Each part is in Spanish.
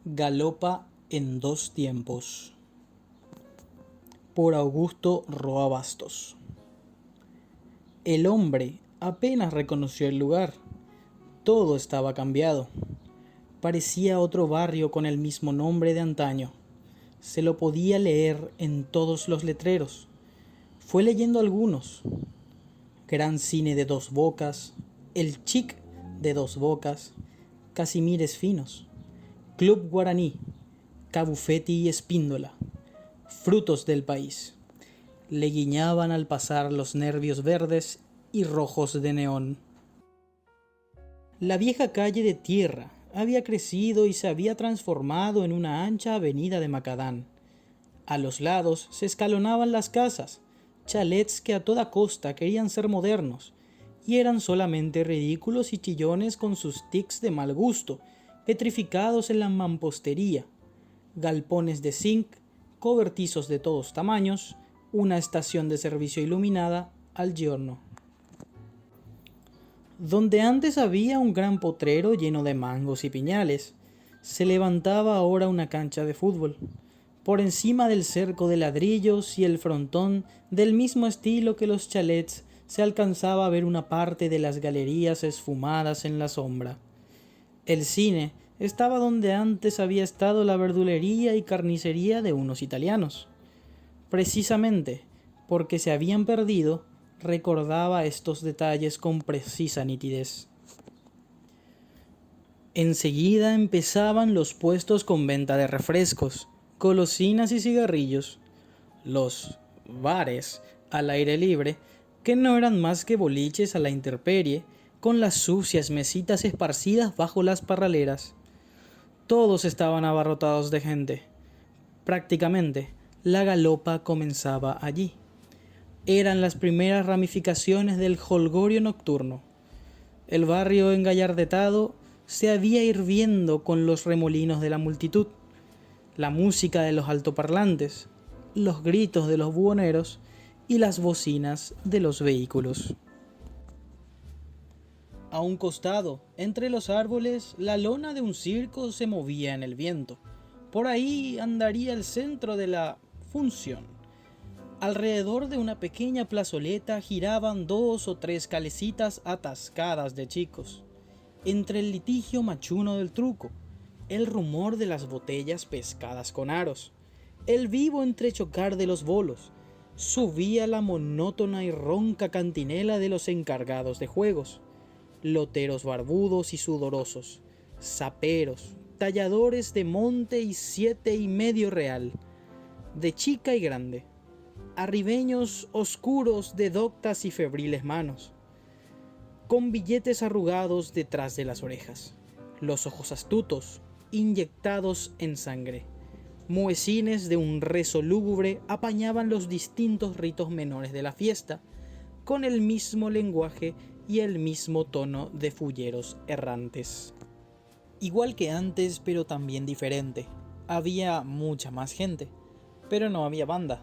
Galopa en dos tiempos. Por Augusto Roa Bastos. El hombre apenas reconoció el lugar. Todo estaba cambiado. Parecía otro barrio con el mismo nombre de antaño. Se lo podía leer en todos los letreros. Fue leyendo algunos. Gran Cine de Dos Bocas, El Chic de Dos Bocas, Casimires Finos, Club Guaraní, Cabufetti y Espíndola, Frutos del País. Le guiñaban al pasar los nervios verdes y rojos de neón. La vieja calle de tierra había crecido y se había transformado en una ancha avenida de macadán. A los lados se escalonaban las casas, chalets que a toda costa querían ser modernos, y eran solamente ridículos y chillones con sus tics de mal gusto, petrificados en la mampostería, galpones de zinc, cobertizos de todos tamaños, una estación de servicio iluminada al giorno. Donde antes había un gran potrero lleno de mangos y piñales, se levantaba ahora una cancha de fútbol. Por encima del cerco de ladrillos y el frontón del mismo estilo que los chalets, se alcanzaba a ver una parte de las galerías esfumadas en la sombra. El cine estaba donde antes había estado la verdulería y carnicería de unos italianos. Precisamente porque se habían perdido, recordaba estos detalles con precisa nitidez. Enseguida empezaban los puestos con venta de refrescos, golosinas y cigarrillos, los bares al aire libre, que no eran más que boliches a la intemperie, con las sucias mesitas esparcidas bajo las parraleras. Todos estaban abarrotados de gente. Prácticamente, la galopa comenzaba allí. Eran las primeras ramificaciones del jolgorio nocturno. El barrio engallardetado se había hirviendo con los remolinos de la multitud, la música de los altoparlantes, los gritos de los buhoneros y las bocinas de los vehículos. A un costado, entre los árboles, la lona de un circo se movía en el viento. Por ahí andaría el centro de la función. Alrededor de una pequeña plazoleta giraban 2 o 3 calecitas atascadas de chicos. Entre el litigio machuno del truco, el rumor de las botellas pescadas con aros, el vivo entrechocar de los bolos, subía la monótona y ronca cantinela de los encargados de juegos, loteros barbudos y sudorosos, zaperos, talladores de monte y 7,5 real, de chica y grande, arribeños oscuros de doctas y febriles manos, con billetes arrugados detrás de las orejas, los ojos astutos, inyectados en sangre. Muecines de un rezo lúgubre apañaban los distintos ritos menores de la fiesta, con el mismo lenguaje y el mismo tono de fulleros errantes. Igual que antes, pero también diferente. Había mucha más gente, pero no había banda.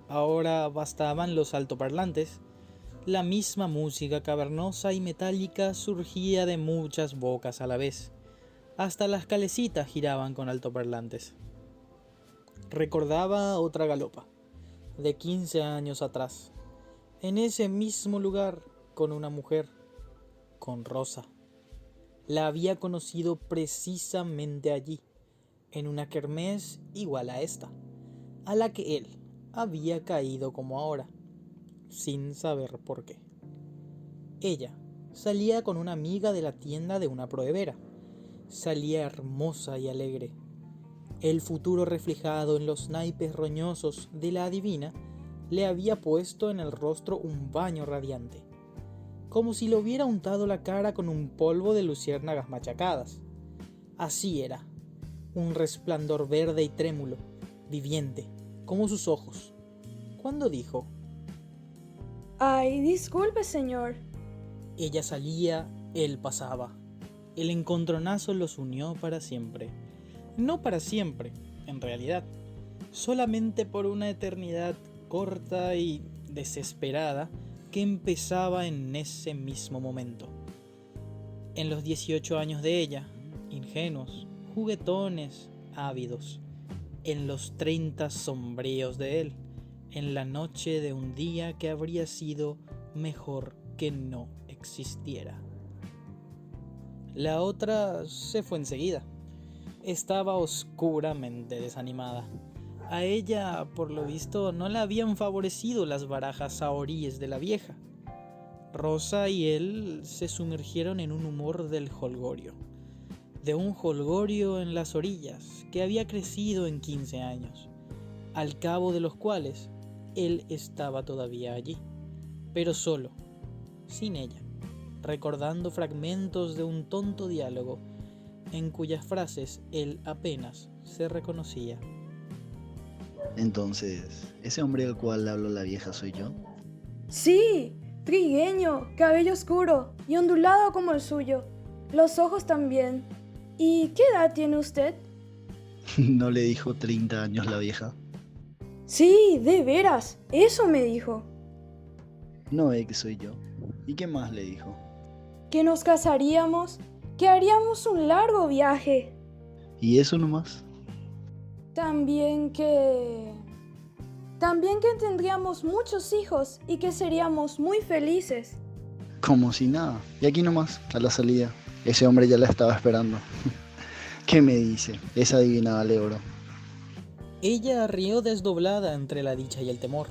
Ahora bastaban los altoparlantes. La misma música cavernosa y metálica surgía de muchas bocas a la vez. Hasta las calecitas giraban con altoparlantes. Recordaba otra galopa, de 15 años atrás, en ese mismo lugar, con una mujer, con Rosa. La había conocido precisamente allí, en una kermés igual a esta, a la que él había caído como ahora, sin saber por qué. Ella salía con una amiga de la tienda de una prohibera. Salía hermosa y alegre. El futuro reflejado en los naipes roñosos de la adivina le había puesto en el rostro un baño radiante, como si le hubiera untado la cara con un polvo de luciérnagas machacadas. Así era, un resplandor verde y trémulo, viviente, como sus ojos, cuando dijo: Ay, disculpe, señor. Ella salía, él pasaba. El encontronazo los unió para siempre. No para siempre, en realidad, solamente por una eternidad corta y desesperada que empezaba en ese mismo momento. En los 18 años de ella, ingenuos, juguetones, ávidos, en los 30 sombríos de él, en la noche de un día que habría sido mejor que no existiera. La otra se fue enseguida. Estaba oscuramente desanimada. A ella, por lo visto, no la habían favorecido las barajas sahoríes de la vieja. Rosa y él se sumergieron en un humor del jolgorio, de un jolgorio en las orillas que había crecido en 15 años, al cabo de los cuales él estaba todavía allí, pero solo, sin ella, recordando fragmentos de un tonto diálogo en cuyas frases él apenas se reconocía. Entonces, ¿ese hombre al cual habló la vieja soy yo? Sí, trigueño, cabello oscuro y ondulado como el suyo. Los ojos también. ¿Y qué edad tiene usted? ¿No le dijo 30 años la vieja? Sí, de veras, eso me dijo. No ve que soy yo. ¿Y qué más le dijo? Que nos casaríamos, que haríamos un largo viaje. ¿Y eso nomás? También que tendríamos muchos hijos y que seríamos muy felices. Como si nada. Y aquí nomás, a la salida. Ese hombre ya la estaba esperando. ¿Qué me dice? Es adivinable, bro. Ella rió desdoblada entre la dicha y el temor.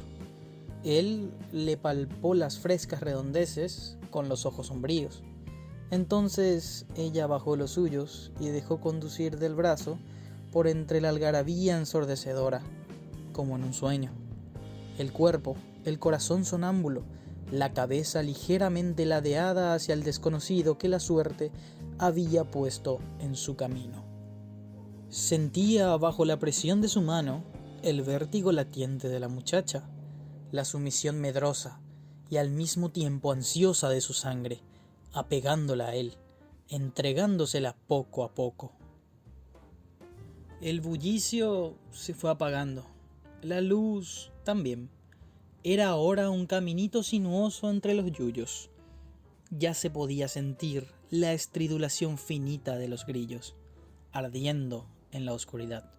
Él le palpó las frescas redondeces con los ojos sombríos. Entonces ella bajó los suyos y dejó conducir del brazo por entre la algarabía ensordecedora, como en un sueño. El cuerpo, el corazón sonámbulo, la cabeza ligeramente ladeada hacia el desconocido que la suerte había puesto en su camino. Sentía bajo la presión de su mano el vértigo latiente de la muchacha, la sumisión medrosa y al mismo tiempo ansiosa de su sangre, apegándola a él, entregándosela poco a poco. El bullicio se fue apagando, la luz también. Era ahora un caminito sinuoso entre los yuyos. Ya se podía sentir la estridulación finita de los grillos, ardiendo en la oscuridad.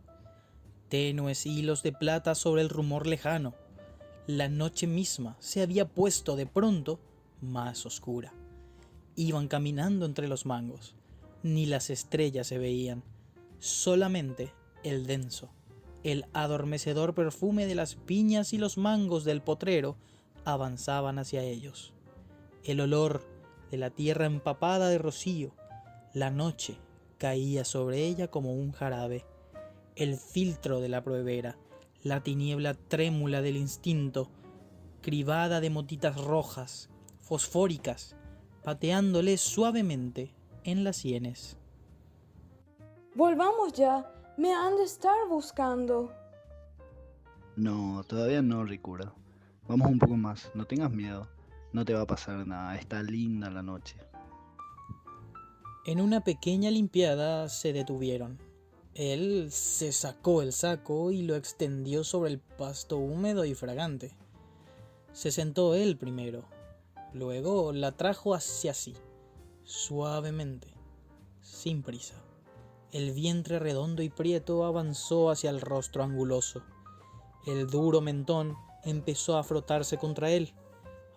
Tenues hilos de plata sobre el rumor lejano. La noche misma se había puesto de pronto más oscura. Iban caminando entre los mangos. Ni las estrellas se veían. Solamente el denso, el adormecedor perfume de las piñas y los mangos del potrero avanzaban hacia ellos. El olor de la tierra empapada de rocío, la noche caía sobre ella como un jarabe. El filtro de la pruebera, la tiniebla trémula del instinto, cribada de motitas rojas, fosfóricas, pateándole suavemente en las sienes. Volvamos ya, me han de estar buscando. No, todavía no, Ricura. Vamos un poco más, no tengas miedo. No te va a pasar nada, está linda la noche. En una pequeña limpiada se detuvieron. Él se sacó el saco y lo extendió sobre el pasto húmedo y fragante. Se sentó él primero, luego la trajo hacia sí, suavemente, sin prisa. El vientre redondo y prieto avanzó hacia el rostro anguloso. El duro mentón empezó a frotarse contra él,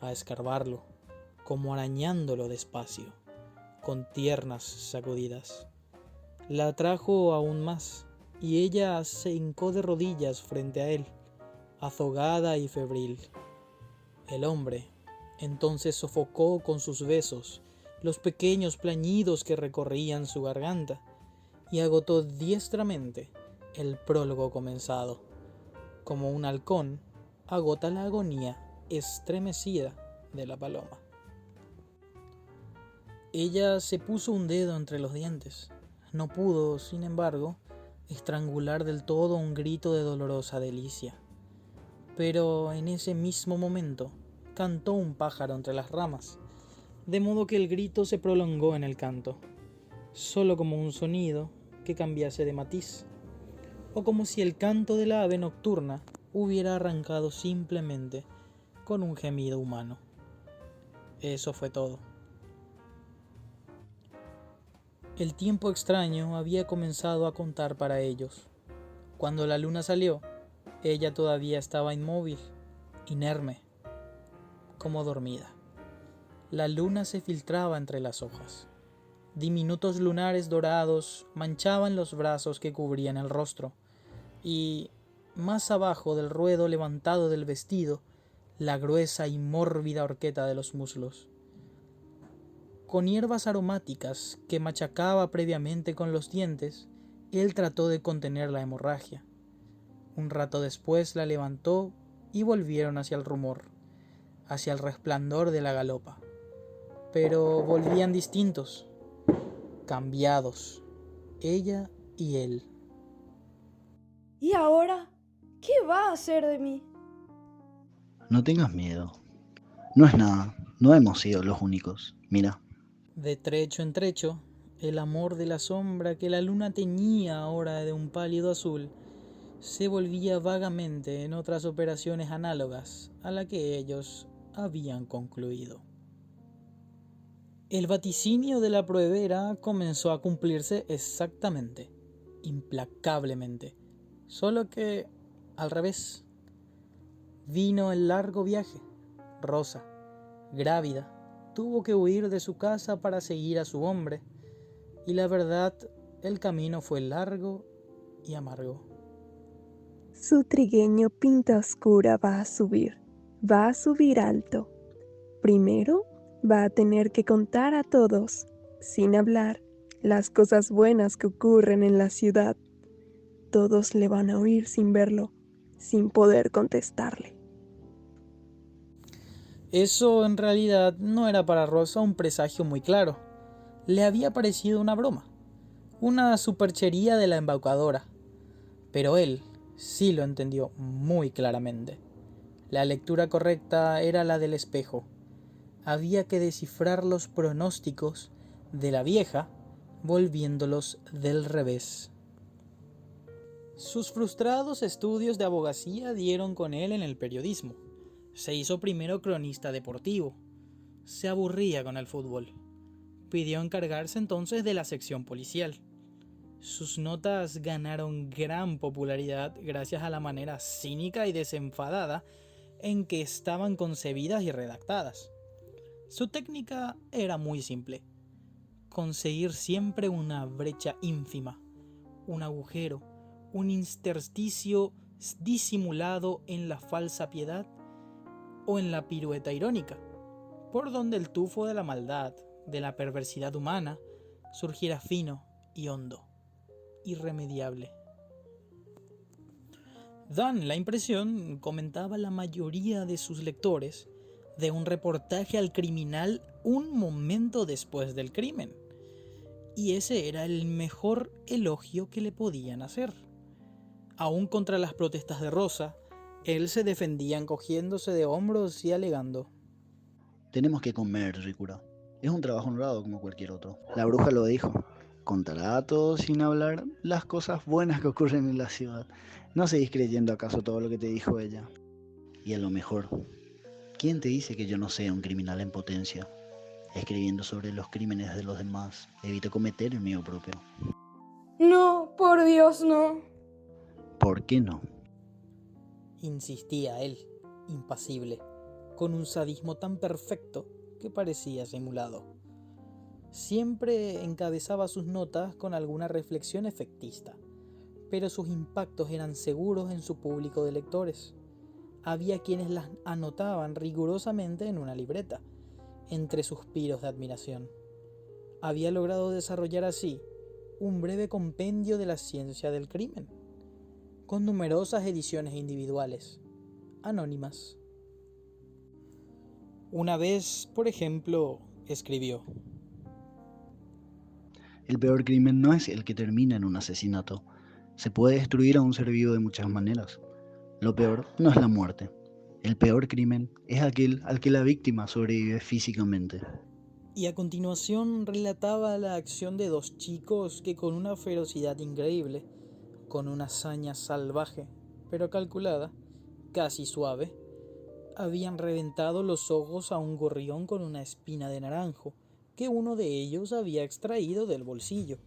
a escarbarlo, como arañándolo despacio, con tiernas sacudidas. La atrajo aún más, y ella se hincó de rodillas frente a él, azogada y febril. El hombre entonces sofocó con sus besos los pequeños plañidos que recorrían su garganta, y agotó diestramente el prólogo comenzado, como un halcón agota la agonía estremecida de la paloma. Ella se puso un dedo entre los dientes. No pudo, sin embargo, estrangular del todo un grito de dolorosa delicia. Pero en ese mismo momento cantó un pájaro entre las ramas, de modo que el grito se prolongó en el canto, solo como un sonido que cambiase de matiz, o como si el canto de la ave nocturna hubiera arrancado simplemente con un gemido humano. Eso fue todo. El tiempo extraño había comenzado a contar para ellos. Cuando la luna salió, ella todavía estaba inmóvil, inerme, como dormida. La luna se filtraba entre las hojas. Diminutos lunares dorados manchaban los brazos que cubrían el rostro, y, más abajo del ruedo levantado del vestido, la gruesa y mórbida horqueta de los muslos. Con hierbas aromáticas que machacaba previamente con los dientes, él trató de contener la hemorragia. Un rato después la levantó y volvieron hacia el rumor, hacia el resplandor de la galopa. Pero volvían distintos, cambiados, ella y él. ¿Y ahora? ¿Qué va a hacer de mí? No tengas miedo. No es nada, no hemos sido los únicos. Mira, De trecho en trecho, el amor de la sombra que la luna teñía ahora de un pálido azul se volvía vagamente en otras operaciones análogas a la que ellos habían concluido. El vaticinio de la pruebera comenzó a cumplirse exactamente, implacablemente, solo que al revés. Vino el largo viaje. Rosa, grávida, tuvo que huir de su casa para seguir a su hombre, y la verdad, el camino fue largo y amargo. Su trigueño pinta oscura va a subir alto. Primero va a tener que contar a todos, sin hablar, las cosas buenas que ocurren en la ciudad. Todos le van a oír sin verlo, sin poder contestarle. Eso en realidad no era para Rosa un presagio muy claro. Le había parecido una broma, una superchería de la embaucadora. Pero él sí lo entendió muy claramente. La lectura correcta era la del espejo. Había que descifrar los pronósticos de la vieja volviéndolos del revés. Sus frustrados estudios de abogacía dieron con él en el periodismo. Se hizo primero cronista deportivo. Se aburría con el fútbol. Pidió encargarse entonces de la sección policial. Sus notas ganaron gran popularidad gracias a la manera cínica y desenfadada en que estaban concebidas y redactadas. Su técnica era muy simple: conseguir siempre una brecha ínfima, un agujero, un intersticio disimulado en la falsa piedad o en la pirueta irónica, por donde el tufo de la maldad, de la perversidad humana, surgiera fino y hondo, irremediable. Dan la impresión, comentaba la mayoría de sus lectores, de un reportaje al criminal un momento después del crimen. Y ese era el mejor elogio que le podían hacer. Aún contra las protestas de Rosa, él se defendía encogiéndose de hombros y alegando: tenemos que comer, Rikura. Es un trabajo honrado como cualquier otro. La bruja lo dijo. Contará a todos sin hablar las cosas buenas que ocurren en la ciudad. ¿No seguís creyendo acaso todo lo que te dijo ella? Y a lo mejor, ¿quién te dice que yo no sea un criminal en potencia? Escribiendo sobre los crímenes de los demás, evito cometer el mío propio. No, por Dios, no. ¿Por qué no? Insistía él, impasible, con un sadismo tan perfecto que parecía simulado. Siempre encabezaba sus notas con alguna reflexión efectista, pero sus impactos eran seguros en su público de lectores. Había quienes las anotaban rigurosamente en una libreta, entre suspiros de admiración. Había logrado desarrollar así un breve compendio de la ciencia del crimen, con numerosas ediciones individuales, anónimas. Una vez, por ejemplo, escribió: El peor crimen no es el que termina en un asesinato. Se puede destruir a un ser vivo de muchas maneras. Lo peor no es la muerte. El peor crimen es aquel al que la víctima sobrevive físicamente. Y a continuación relataba la acción de dos chicos que con una ferocidad increíble, con una hazaña salvaje, pero calculada, casi suave, habían reventado los ojos a un gorrión con una espina de naranjo que uno de ellos había extraído del bolsillo.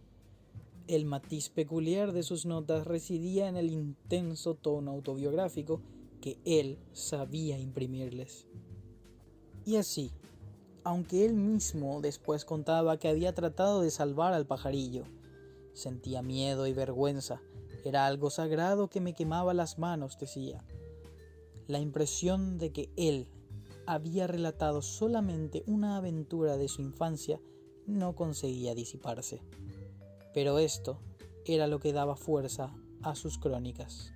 El matiz peculiar de sus notas residía en el intenso tono autobiográfico que él sabía imprimirles. Y así, aunque él mismo después contaba que había tratado de salvar al pajarillo, sentía miedo y vergüenza. Era algo sagrado que me quemaba las manos, decía. La impresión de que él había relatado solamente una aventura de su infancia no conseguía disiparse. Pero esto era lo que daba fuerza a sus crónicas.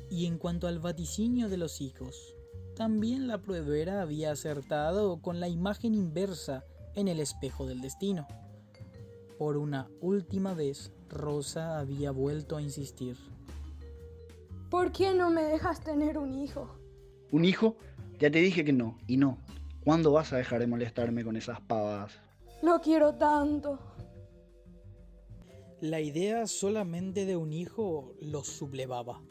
Y en cuanto al vaticinio de los hijos, también la pruebera había acertado con la imagen inversa en el espejo del destino. Por una última vez, Rosa había vuelto a insistir. ¿Por qué no me dejas tener un hijo? ¿Un hijo? Ya te dije que no, y no. ¿Cuándo vas a dejar de molestarme con esas pavadas? Lo quiero tanto. La idea solamente de un hijo los sublevaba.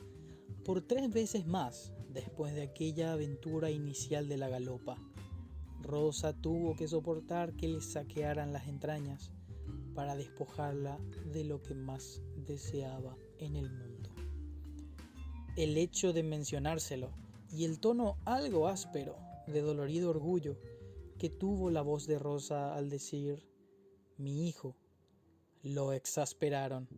Por 3 veces más, después de aquella aventura inicial de la galopa, Rosa tuvo que soportar que le saquearan las entrañas para despojarla de lo que más deseaba en el mundo. El hecho de mencionárselo y el tono algo áspero de dolorido orgullo que tuvo la voz de Rosa al decir «mi hijo», lo exasperaron.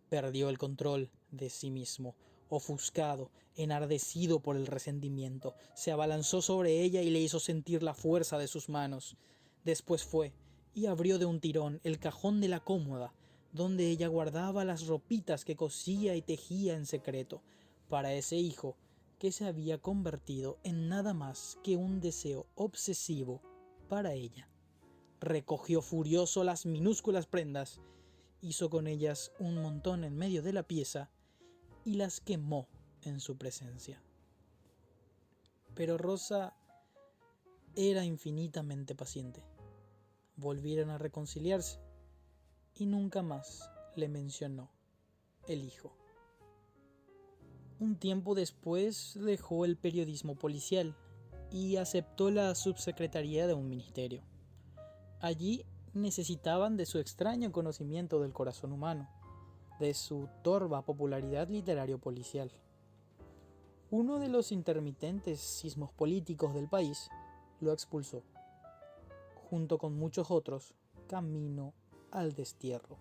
Perdió el control de sí mismo, ofuscado, enardecido por el resentimiento. Se abalanzó sobre ella y le hizo sentir la fuerza de sus manos. Después fue y abrió de un tirón el cajón de la cómoda, donde ella guardaba las ropitas que cosía y tejía en secreto para ese hijo que se había convertido en nada más que un deseo obsesivo para ella. Recogió furioso las minúsculas prendas, hizo con ellas un montón en medio de la pieza y las quemó en su presencia. Pero Rosa era infinitamente paciente. Volvieron a reconciliarse y nunca más le mencionó el hijo. Un tiempo después dejó el periodismo policial y aceptó la subsecretaría de un ministerio. Allí necesitaban de su extraño conocimiento del corazón humano, de su torva popularidad literario-policial. Uno de los intermitentes sismos políticos del país lo expulsó, junto con muchos otros, camino al destierro.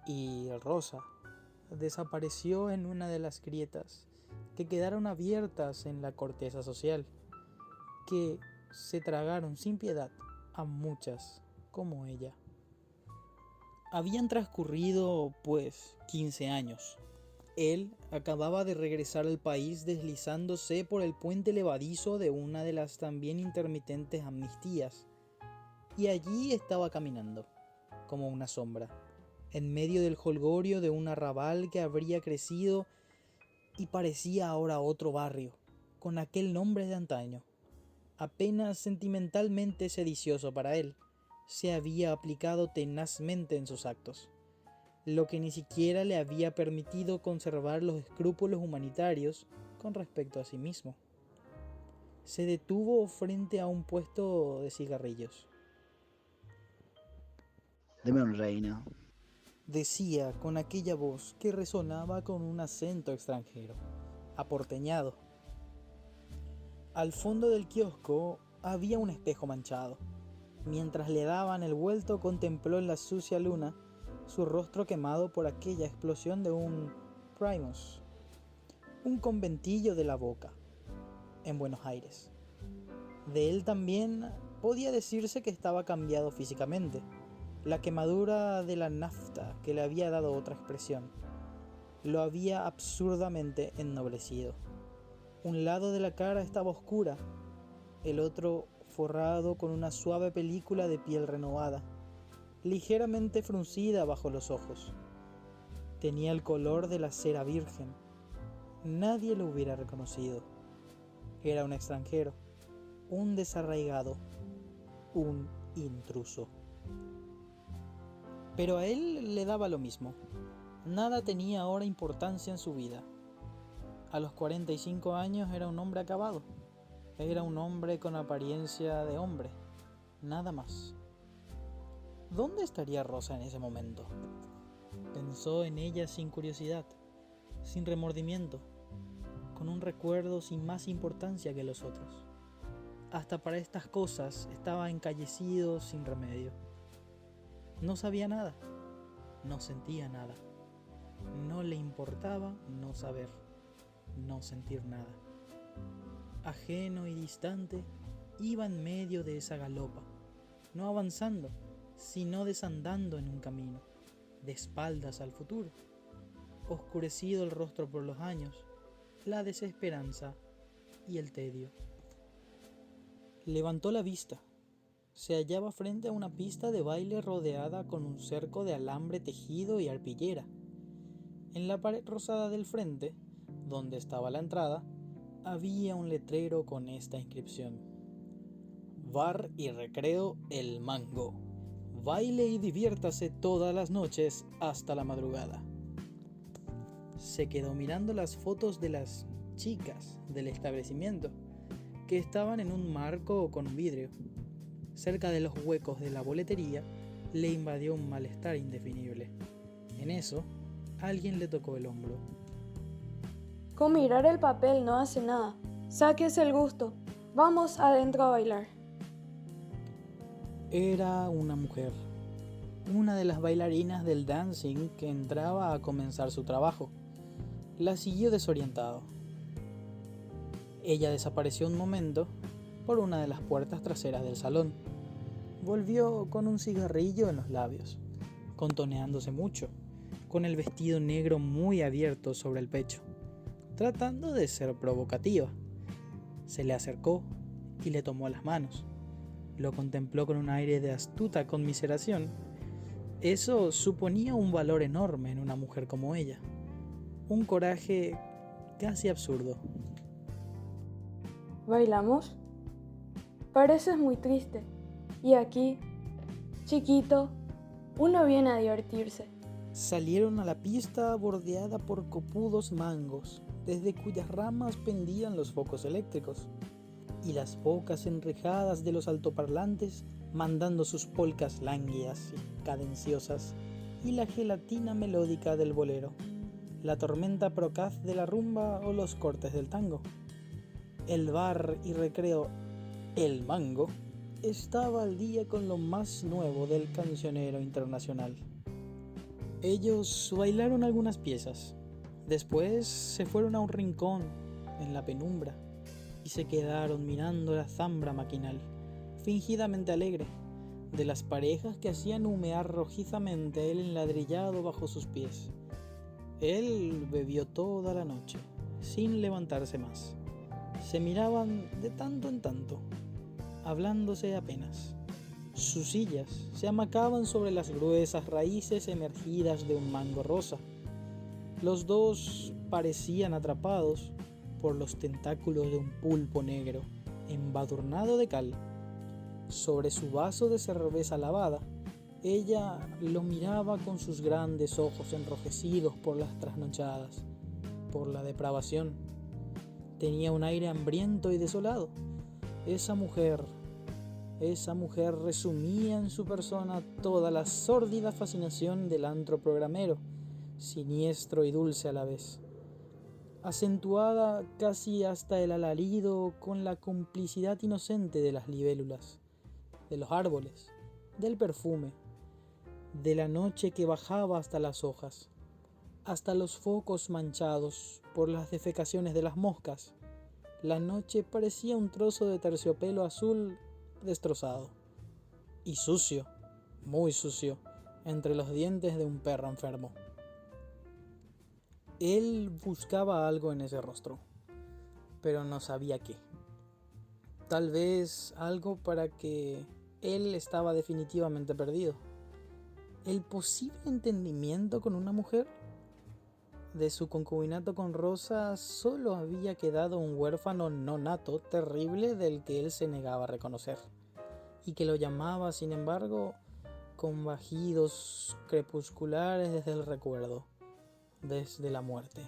Y Rosa desapareció en una de las grietas que quedaron abiertas en la corteza social, que se tragaron sin piedad a muchas como ella. Habían transcurrido, 15 años. Él acababa de regresar al país deslizándose por el puente levadizo de una de las también intermitentes amnistías, y allí estaba caminando, como una sombra, en medio del jolgorio de un arrabal que habría crecido y parecía ahora otro barrio, con aquel nombre de antaño, apenas sentimentalmente sedicioso para él. Se había aplicado tenazmente en sus actos, lo que ni siquiera le había permitido conservar los escrúpulos humanitarios con respecto a sí mismo. Se detuvo frente a un puesto de cigarrillos. Deme un reino. Decía con aquella voz que resonaba con un acento extranjero, aporteñado. Al fondo del kiosco había un espejo manchado. Mientras le daban el vuelto, contempló en la sucia luna su rostro quemado por aquella explosión de un Primus, un conventillo de la Boca, en Buenos Aires. De él también podía decirse que estaba cambiado físicamente. La quemadura de la nafta que le había dado otra expresión lo había absurdamente ennoblecido. Un lado de la cara estaba oscura, el otro forrado con una suave película de piel renovada, ligeramente fruncida bajo los ojos. Tenía el color de la cera virgen. Nadie lo hubiera reconocido. Era un extranjero, un desarraigado, un intruso. Pero a él le daba lo mismo. Nada tenía ahora importancia en su vida. A los 45 años era un hombre acabado. Era un hombre con apariencia de hombre. nada más. ¿Dónde estaría Rosa en ese momento? Pensó en ella sin curiosidad, sin remordimiento, con un recuerdo sin más importancia que los otros. Hasta para estas cosas estaba encallecido sin remedio. No sabía nada, no sentía nada, no le importaba no saber, no sentir nada. Ajeno y distante, iba en medio de esa galopa, no avanzando, sino desandando en un camino, de espaldas al futuro, oscurecido el rostro por los años, la desesperanza y el tedio. Levantó la vista. Se hallaba frente a una pista de baile rodeada con un cerco de alambre tejido y arpillera. En la pared rosada del frente, donde estaba la entrada, había un letrero con esta inscripción: Bar y recreo El Mango. Baile y diviértase todas las noches hasta la madrugada. Se quedó mirando las fotos de las chicas del establecimiento, que estaban en un marco con vidrio. Cerca de los huecos de la boletería le invadió un malestar indefinible. En eso, alguien le tocó el hombro. Con mirar el papel no hace nada. Sáquese el gusto. Vamos adentro a bailar. Era una mujer, una de las bailarinas del dancing que entraba a comenzar su trabajo. La siguió desorientado. Ella desapareció un momento por una de las puertas traseras del salón. Volvió con un cigarrillo en los labios, contoneándose mucho, con el vestido negro muy abierto sobre el pecho, tratando de ser provocativa. Se le acercó y le tomó las manos. Lo contempló con un aire de astuta conmiseración. Eso suponía un valor enorme en una mujer como ella. Un coraje casi absurdo. ¿Bailamos? Pareces muy triste. Y aquí, chiquito, uno viene a divertirse. Salieron a la pista bordeada por copudos mangos, desde cuyas ramas pendían los focos eléctricos, y las bocas enrejadas de los altoparlantes mandando sus polcas lánguidas y cadenciosas, y la gelatina melódica del bolero, la tormenta procaz de la rumba o los cortes del tango. El bar y recreo El Mango estaba al día con lo más nuevo del cancionero internacional. Ellos bailaron algunas piezas, después se fueron a un rincón en la penumbra y se quedaron mirando la zambra maquinal, fingidamente alegre, de las parejas que hacían humear rojizamente el enladrillado bajo sus pies. Él bebió toda la noche, sin levantarse más. Se miraban de tanto en tanto, hablándose apenas. Sus sillas se amacaban sobre las gruesas raíces emergidas de un mango rosa. Los dos parecían atrapados por los tentáculos de un pulpo negro, embadurnado de cal. Sobre su vaso de cerveza lavada, ella lo miraba con sus grandes ojos enrojecidos por las trasnochadas, por la depravación. Tenía un aire hambriento y desolado. Esa mujer resumía en su persona toda la sórdida fascinación del antro programero, siniestro y dulce a la vez, acentuada casi hasta el alarido con la complicidad inocente de las libélulas, de los árboles, del perfume, de la noche que bajaba hasta las hojas, hasta los focos manchados por las defecaciones de las moscas. La noche parecía un trozo de terciopelo azul destrozado y sucio, muy sucio, entre los dientes de un perro enfermo. Él buscaba algo en ese rostro, pero no sabía qué. Tal vez algo para que él estaba definitivamente perdido. ¿El posible entendimiento con una mujer? De su concubinato con Rosa solo había quedado un huérfano no nato terrible del que él se negaba a reconocer, y que lo llamaba, sin embargo, con bajidos crepusculares desde el recuerdo, desde la muerte.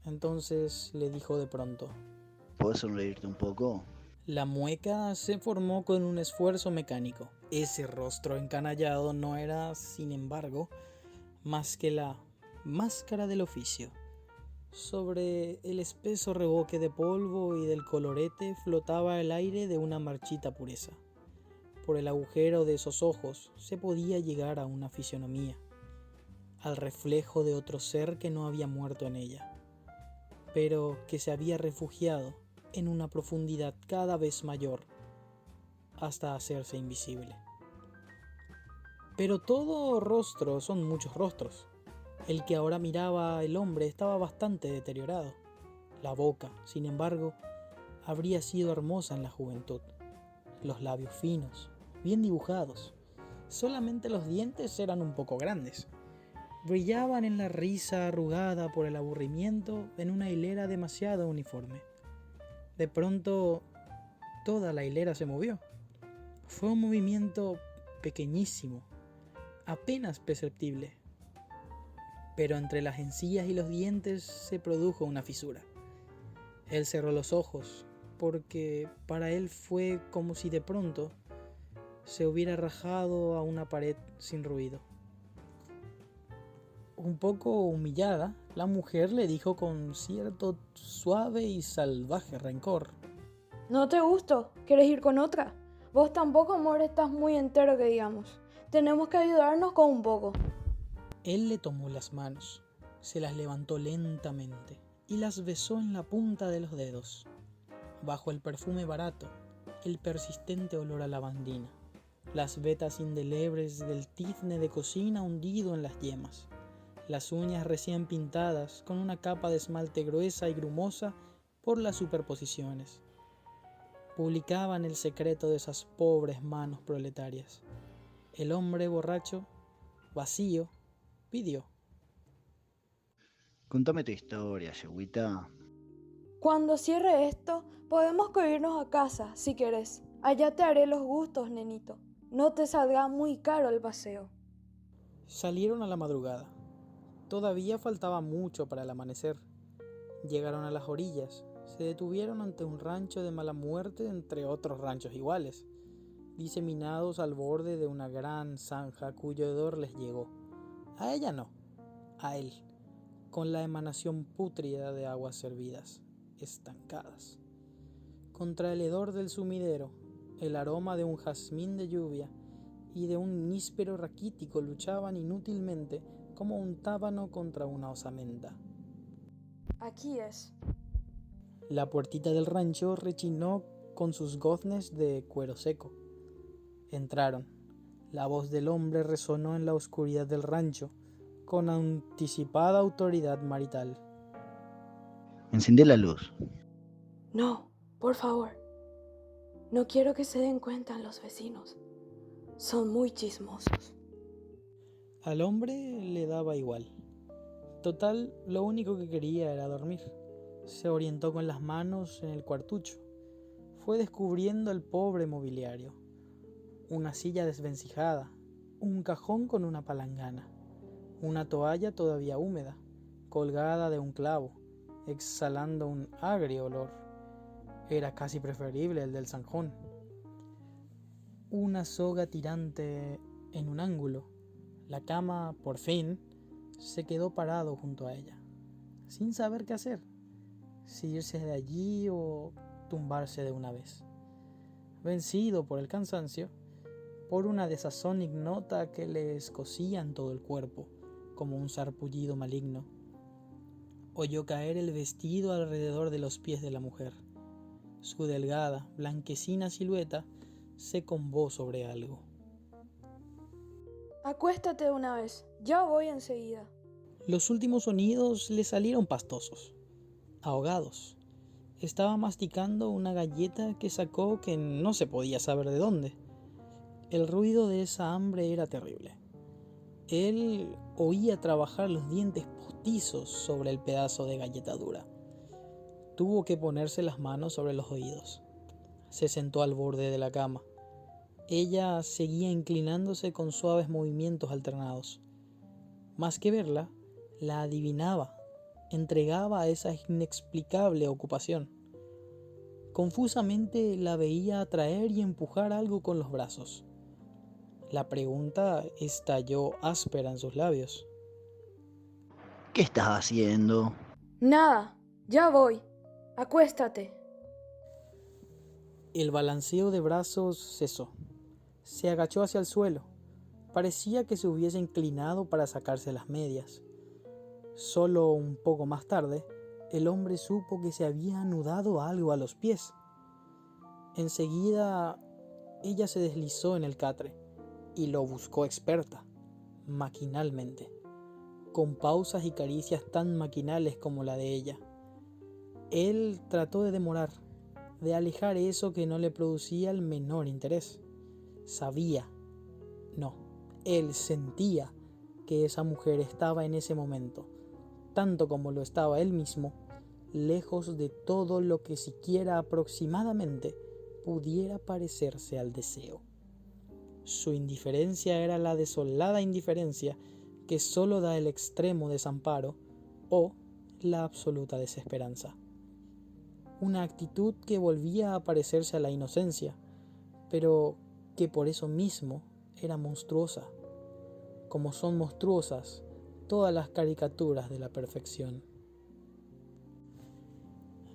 Entonces le dijo de pronto: ¿Puedes sonreírte un poco? La mueca se formó con un esfuerzo mecánico. Ese rostro encanallado no era, sin embargo, más que la máscara del oficio. Sobre el espeso reboque de polvo y del colorete flotaba el aire de una marchita pureza. Por el agujero de esos ojos se podía llegar a una fisonomía, al reflejo de otro ser que no había muerto en ella, pero que se había refugiado en una profundidad cada vez mayor hasta hacerse invisible. Pero todo rostro son muchos rostros. El que ahora miraba el hombre estaba bastante deteriorado. La boca, sin embargo, habría sido hermosa en la juventud. Los labios finos, bien dibujados. Solamente los dientes eran un poco grandes. Brillaban en la risa arrugada por el aburrimiento en una hilera demasiado uniforme. De pronto, toda la hilera se movió. Fue un movimiento pequeñísimo, apenas perceptible. Pero entre las encías y los dientes se produjo una fisura. Él cerró los ojos, porque para él fue como si de pronto se hubiera rajado a una pared sin ruido. Un poco humillada, la mujer le dijo con cierto suave y salvaje rencor: ¿No te gusto? ¿Quieres ir con otra? Vos tampoco, amor, estás muy entero que digamos. Tenemos que ayudarnos con un poco. Él le tomó las manos, se las levantó lentamente y las besó en la punta de los dedos, bajo el perfume barato, el persistente olor a lavandina, las vetas indelebles del tizne de cocina hundido en las yemas, las uñas recién pintadas con una capa de esmalte gruesa y grumosa por las superposiciones. Publicaban el secreto de esas pobres manos proletarias. El hombre borracho, vacío, pidió: Contame tu historia, yegüita. Cuando cierre esto, podemos irnos a casa, si querés. Allá te haré los gustos, nenito. No te saldrá muy caro el paseo. Salieron a la madrugada. Todavía faltaba mucho para el amanecer. Llegaron a las orillas. Se detuvieron ante un rancho de mala muerte entre otros ranchos iguales, diseminados al borde de una gran zanja cuyo hedor les llegó. A ella no, a él, con la emanación pútrida de aguas servidas, estancadas. Contra el hedor del sumidero, el aroma de un jazmín de lluvia y de un níspero raquítico luchaban inútilmente como un tábano contra una osamenta. Aquí es. La puertita del rancho rechinó con sus goznes de cuero seco. Entraron. La voz del hombre resonó en la oscuridad del rancho, con anticipada autoridad marital. Encendí la luz. No, por favor. No quiero que se den cuenta los vecinos. Son muy chismosos. Al hombre le daba igual. Total, lo único que quería era dormir. Se orientó con las manos en el cuartucho. Fue descubriendo el pobre mobiliario. Una silla desvencijada, un cajón con una palangana, una toalla todavía húmeda, colgada de un clavo, exhalando un agrio olor. Era casi preferible el del zanjón. Una soga tirante en un ángulo. La cama, por fin, se quedó parado junto a ella, sin saber qué hacer, si irse de allí o tumbarse de una vez. Vencido por el cansancio, por una desazón ignota que le escocía en todo el cuerpo, como un sarpullido maligno, oyó caer el vestido alrededor de los pies de la mujer. Su delgada, blanquecina silueta se combó sobre algo. Acuéstate de una vez. Ya voy enseguida. Los últimos sonidos le salieron pastosos, ahogados. Estaba masticando una galleta que sacó que no se podía saber de dónde. El ruido de esa hambre era terrible. Él oía trabajar los dientes postizos sobre el pedazo de galleta dura. Tuvo que ponerse las manos sobre los oídos. Se sentó al borde de la cama. Ella seguía inclinándose con suaves movimientos alternados. Más que verla, la adivinaba, entregaba a esa inexplicable ocupación. Confusamente la veía atraer y empujar algo con los brazos. La pregunta estalló áspera en sus labios. ¿Qué estás haciendo? Nada, ya voy. Acuéstate. El balanceo de brazos cesó. Se agachó hacia el suelo. Parecía que se hubiese inclinado para sacarse las medias. Solo un poco más tarde, el hombre supo que se había anudado algo a los pies. Enseguida, ella se deslizó en el catre y lo buscó experta, maquinalmente, con pausas y caricias tan maquinales como la de ella. Él trató de demorar, de alejar eso que no le producía el menor interés. Él sentía que esa mujer estaba en ese momento, tanto como lo estaba él mismo, lejos de todo lo que siquiera aproximadamente pudiera parecerse al deseo. Su indiferencia era la desolada indiferencia que solo da el extremo desamparo o la absoluta desesperanza. Una actitud que volvía a parecerse a la inocencia, pero que por eso mismo era monstruosa, como son monstruosas todas las caricaturas de la perfección.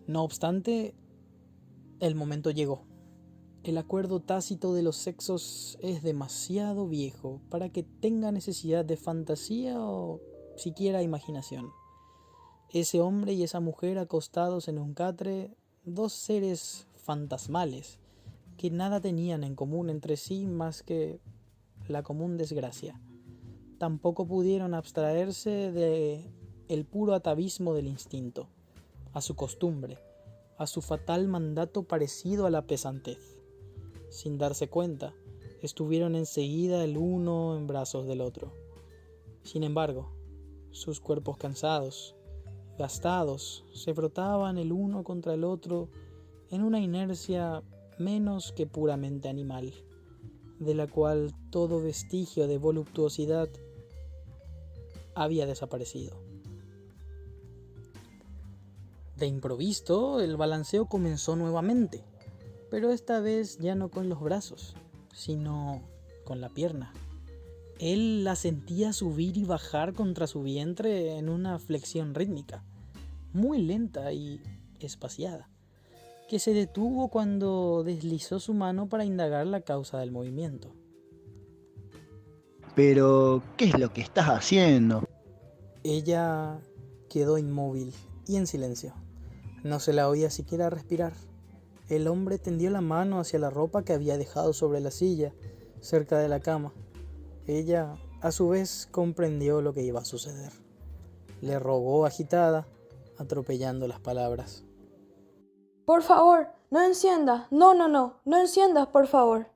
No obstante, el momento llegó. El acuerdo tácito de los sexos es demasiado viejo para que tenga necesidad de fantasía o siquiera imaginación. Ese hombre y esa mujer acostados en un catre, dos seres fantasmales que nada tenían en común entre sí más que la común desgracia. Tampoco pudieron abstraerse de el puro atavismo del instinto, a su costumbre, a su fatal mandato parecido a la pesantez. Sin darse cuenta, estuvieron enseguida el uno en brazos del otro. Sin embargo, sus cuerpos cansados, gastados, se frotaban el uno contra el otro en una inercia menos que puramente animal, de la cual todo vestigio de voluptuosidad había desaparecido. De improviso, el balanceo comenzó nuevamente, pero esta vez ya no con los brazos, sino con la pierna. Él la sentía subir y bajar contra su vientre en una flexión rítmica, muy lenta y espaciada, que se detuvo cuando deslizó su mano para indagar la causa del movimiento. Pero, ¿qué es lo que estás haciendo? Ella quedó inmóvil y en silencio. No se la oía siquiera respirar. El hombre tendió la mano hacia la ropa que había dejado sobre la silla, cerca de la cama. Ella, a su vez, comprendió lo que iba a suceder. Le rogó agitada, atropellando las palabras. Por favor, no enciendas. No enciendas, por favor.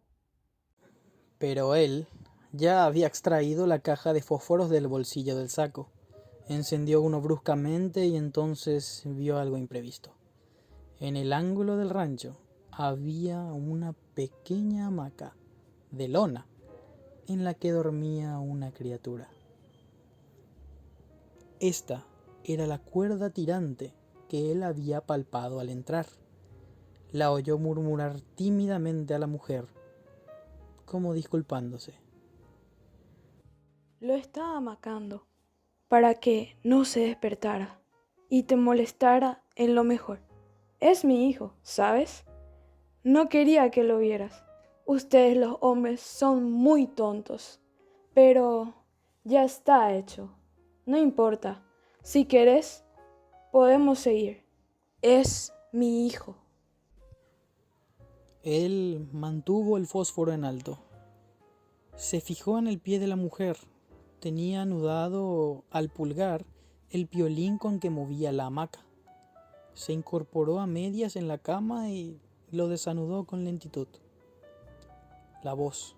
Pero él ya había extraído la caja de fósforos del bolsillo del saco. Encendió uno bruscamente y entonces vio algo imprevisto. En el ángulo del rancho había una pequeña hamaca de lona en la que dormía una criatura. Esta era la cuerda tirante que él había palpado al entrar. La oyó murmurar tímidamente a la mujer, como disculpándose. Lo estaba amacando para que no se despertara y te molestara en lo mejor. Es mi hijo, ¿sabes? No quería que lo vieras. Ustedes los hombres son muy tontos. Pero ya está hecho. No importa. Si querés, podemos seguir. Es mi hijo. Él mantuvo el fósforo en alto. Se fijó en el pie de la mujer. Tenía anudado al pulgar el piolín con que movía la hamaca. Se incorporó a medias en la cama y lo desanudó con lentitud. La voz,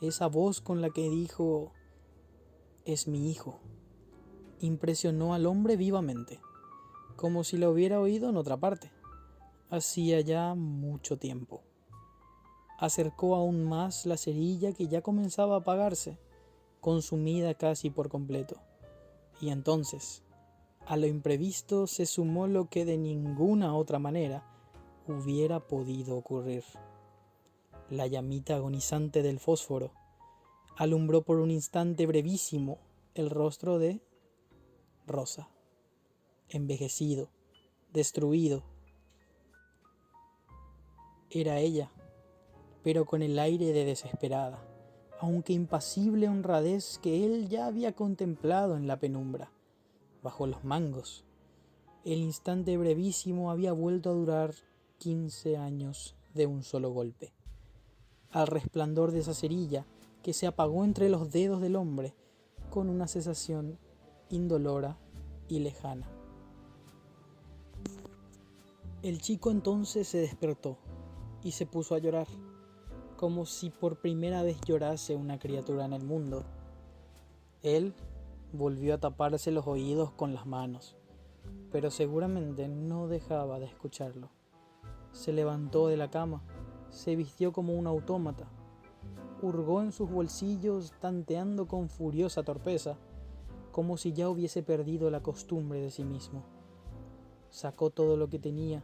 esa voz con la que dijo «es mi hijo», impresionó al hombre vivamente, como si la hubiera oído en otra parte, hacía ya mucho tiempo. Acercó aún más la cerilla que ya comenzaba a apagarse, consumida casi por completo, y entonces, a lo imprevisto se sumó lo que de ninguna otra manera hubiera podido ocurrir. La llamita agonizante del fósforo alumbró por un instante brevísimo el rostro de Rosa, envejecido, destruido. Era ella, pero con el aire de desesperada, aunque impasible honradez que él ya había contemplado en la penumbra, bajo los mangos. El instante brevísimo había vuelto a durar 15 años de un solo golpe. Al resplandor de esa cerilla que se apagó entre los dedos del hombre con una cesación indolora y lejana. El chico entonces se despertó y se puso a llorar, como si por primera vez llorase una criatura en el mundo. Él volvió a taparse los oídos con las manos, pero seguramente no dejaba de escucharlo. Se levantó de la cama, se vistió como un autómata, hurgó en sus bolsillos tanteando con furiosa torpeza, como si ya hubiese perdido la costumbre de sí mismo. Sacó todo lo que tenía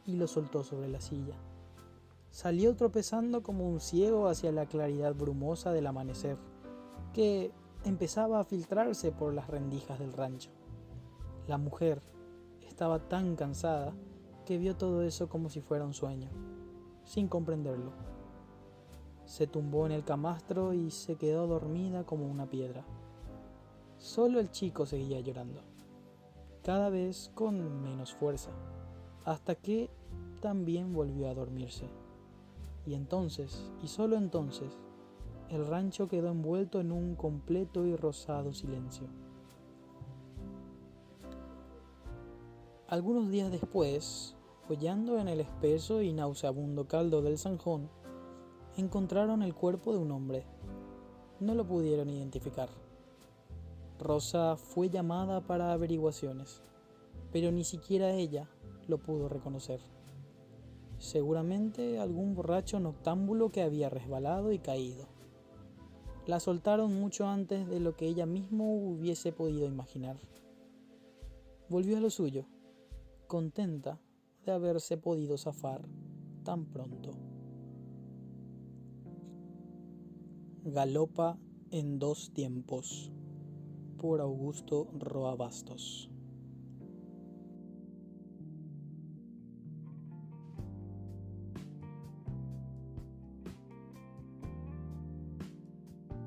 y lo soltó sobre la silla. Salió tropezando como un ciego hacia la claridad brumosa del amanecer, que empezaba a filtrarse por las rendijas del rancho. La mujer estaba tan cansada que vio todo eso como si fuera un sueño, sin comprenderlo. Se tumbó en el camastro y se quedó dormida como una piedra. Solo el chico seguía llorando, cada vez con menos fuerza, hasta que también volvió a dormirse. Y entonces, y solo entonces, el rancho quedó envuelto en un completo y rosado silencio. Algunos días después, hollando en el espeso y nauseabundo caldo del zanjón, encontraron el cuerpo de un hombre. No lo pudieron identificar. Rosa fue llamada para averiguaciones, pero ni siquiera ella lo pudo reconocer. Seguramente algún borracho noctámbulo que había resbalado y caído. La soltaron mucho antes de lo que ella misma hubiese podido imaginar. Volvió a lo suyo, contenta de haberse podido zafar tan pronto. Galopa en dos tiempos, por Augusto Roa Bastos.